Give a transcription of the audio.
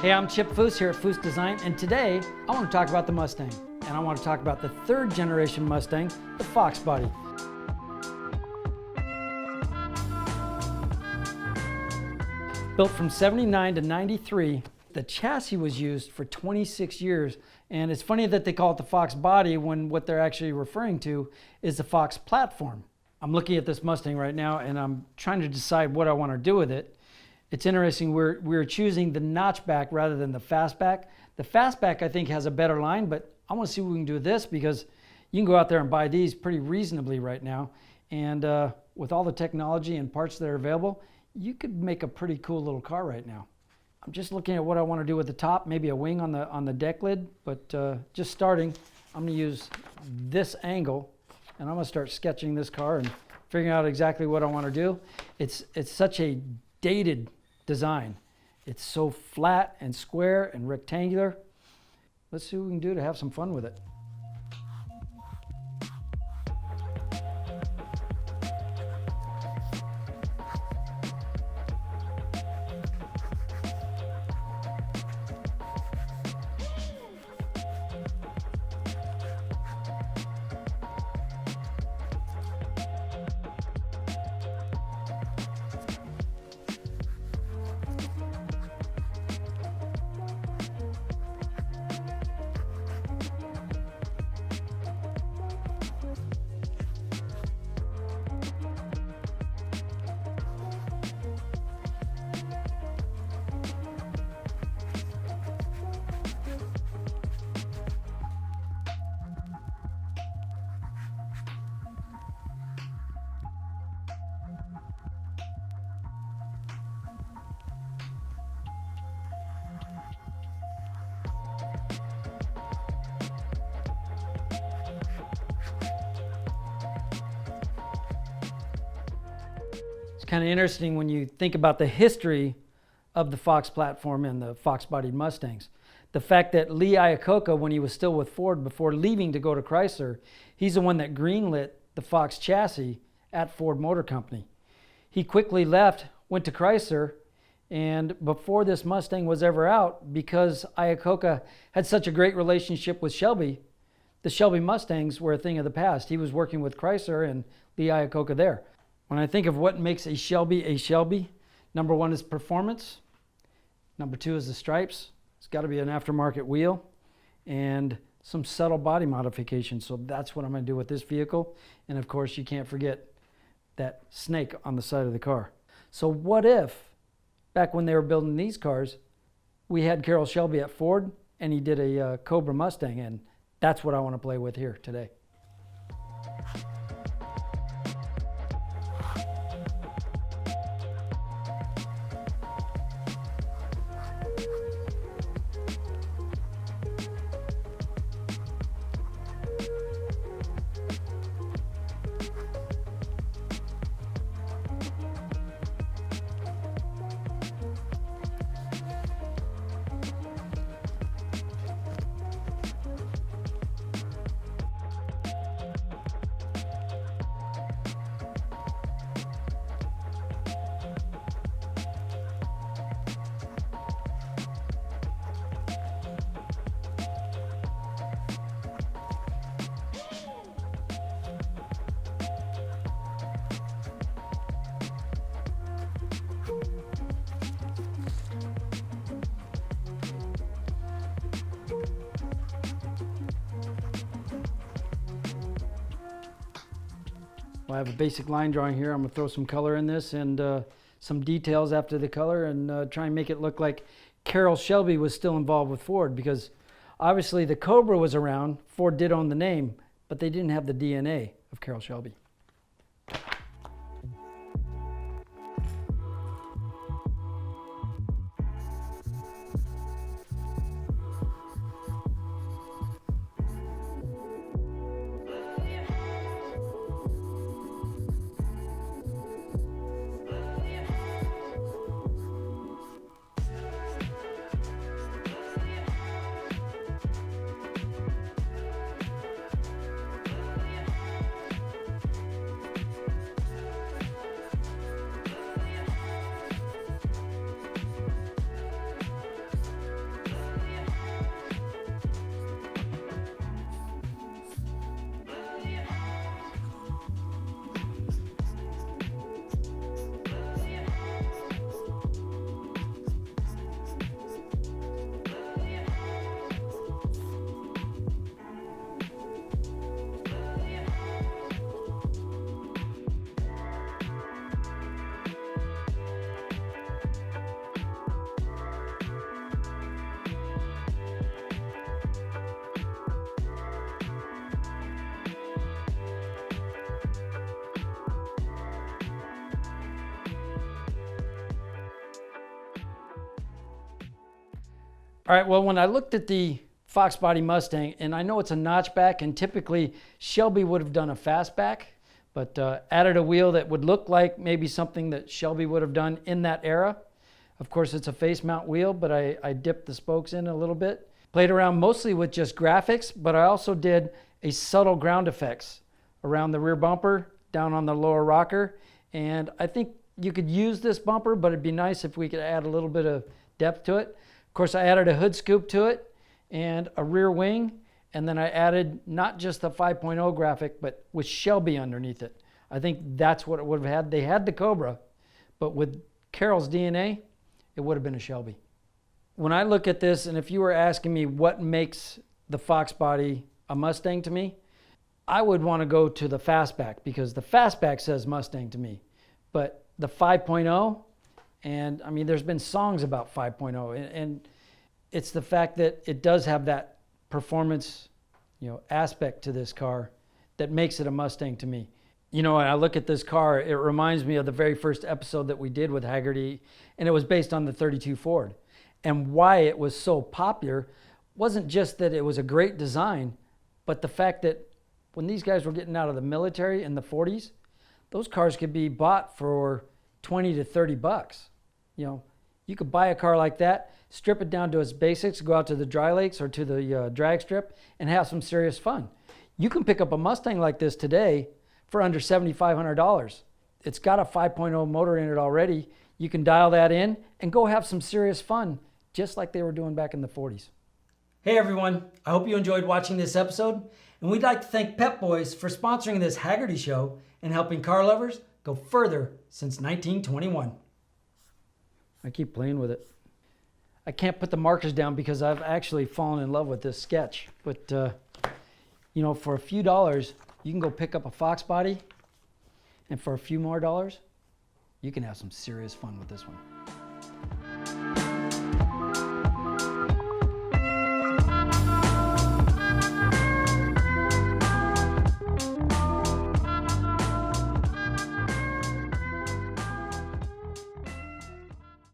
Hey, I'm Chip Foose here at Foose Design, and today I want to talk about the Mustang. And I want to talk about the third generation Mustang, the Fox-body. Built from 79 to 93, the chassis was used for 26 years. And it's funny that they call it the Fox-body when what they're actually referring to is the Fox platform. I'm looking at this Mustang right now and I'm trying to decide what I want to do with it. It's interesting, we're choosing the notchback rather than the fastback. The fastback I think has a better line, but I want to see what we can do with this because you can go out there and buy these pretty reasonably right now. And with all the technology and parts that are available, you could make a pretty cool little car right now. I'm just looking at what I want to do with the top, maybe a wing on the deck lid, but just starting, I'm going to use this angle and I'm going to start sketching this car and figuring out exactly what I want to do. It's such a dated design. It's so flat and square and rectangular. Let's see what we can do to have some fun with it. Kind of interesting when you think about the history of the Fox platform and the Fox-body Mustangs. The fact that Lee Iacocca, when he was still with Ford before leaving to go to Chrysler, he's the one that greenlit the Fox chassis at Ford Motor Company. He quickly left, went to Chrysler, and before this Mustang was ever out, because Iacocca had such a great relationship with Shelby, the Shelby Mustangs were a thing of the past. He was working with Chrysler and Lee Iacocca there. When I think of what makes a Shelby, number one is performance. Number two is the stripes. It's got to be an aftermarket wheel and some subtle body modification. So that's what I'm going to do with this vehicle. And of course, you can't forget that snake on the side of the car. So what if, back when they were building these cars, we had Carroll Shelby at Ford and he did a Cobra Mustang, and that's what I want to play with here today. Well, I have a basic line drawing here. I'm going to throw some color in this and some details after the color and try and make it look like Carroll Shelby was still involved with Ford, because obviously the Cobra was around. Ford did own the name, but they didn't have the DNA of Carroll Shelby. All right, well, when I looked at the Fox-body Mustang, and I know it's a notchback, and typically Shelby would have done a fastback, but added a wheel that would look like maybe something that Shelby would have done in that era. Of course, it's a face mount wheel, but I dipped the spokes in a little bit. Played around mostly with just graphics, but I also did a subtle ground effects around the rear bumper, down on the lower rocker, and I think you could use this bumper, but it'd be nice if we could add a little bit of depth to it. Of course, I added a hood scoop to it and a rear wing, and then I added not just the 5.0 graphic, but with Shelby underneath it. I think that's what it would have had. They had the Cobra, but with Carroll's DNA, it would have been a Shelby. When I look at this, and if you were asking me what makes the Fox body a Mustang to me, I would want to go to the fastback, because the fastback says Mustang to me. But the 5.0, and I mean, there's been songs about 5.0, and it's the fact that it does have that performance, aspect to this car that makes it a Mustang to me. When I look at this car, it reminds me of the very first episode that we did with Hagerty, and it was based on the 32 Ford. And why it was so popular wasn't just that it was a great design, but the fact that when these guys were getting out of the military in the 40s, those cars could be bought for 20 to 30 bucks. You could buy a car like that, strip it down to its basics, go out to the dry lakes or to the drag strip and have some serious fun. You can pick up a Mustang like this today for under $7,500. It's got a 5.0 motor in it already. You can dial that in and go have some serious fun, just like they were doing back in the 40s. Hey everyone, I hope you enjoyed watching this episode, and we'd like to thank Pep Boys for sponsoring this Hagerty show and helping car lovers go further since 1921. I keep playing with it. I can't put the markers down because I've actually fallen in love with this sketch. But, for a few dollars, you can go pick up a Fox body, and for a few more dollars, you can have some serious fun with this one.